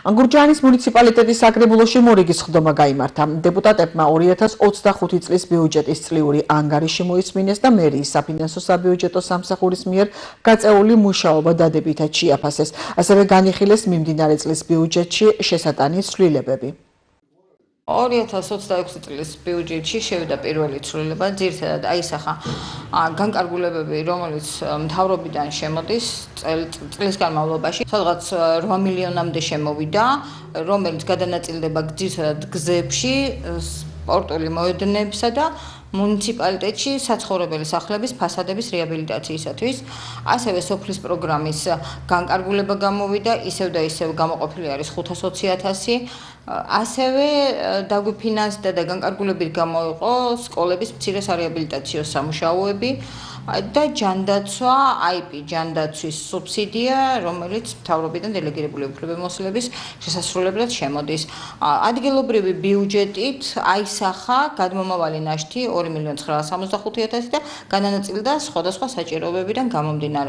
გურჯაანის მუნიციპალიტეტის საკრებულოში მორიგის ხდომა გაიმართა. დეპუტატებმა 2025 წლის ბიუჯეტის წლიური ანგარიში მოისმინეს და მერიის საფინანსო საბიუჯეტო სამსახურის მიერ გაწეული მუშაობა დადებითად შეაფასეს. ასევე განიხილეს მიმდინარე წლის ბიუჯეტში შესატანის ცვლილებები. 2026 წლის ბიუჯეტში შევიდა პირველი ცვლილება, ძირითადად აისახა განკარგულებები, რომელიც მთავრობიდან შემოდის წლის განმავლობაში, სადღაც 8 მილიონამდე შემოვიდა, რომელიც გადანაწილდება ძირითადად გზებში, სპორტული მოედნებსა და მუნიციპალიტეტში საცხოვრებელი სახლების ფასადების რეაბილიტაციისათვის, ასევე სოფლის პროგრამის განკარგულება გამოვიდა, ისევ და ისევ გამოყოფილი არის 520.000, ასევე დაგვიფინანსდა და განკარგულებით გამოიყო სკოლების მცირე სარეაბილიტაციო სამუშაოები და ჯანდაცვა, IP ჯანდაცვის სუბსიდია, რომელიც მთავრობიდან დელეგირებული უფლებამოსილების შესასრულებლად შემოდის. ადგილობრივი ბიუჯეტით აისახა გადმომავალი ნაშთი 2,965,000 და განანაწილდა სხვადასხვა საჭიროებებიდან გამომდინარე.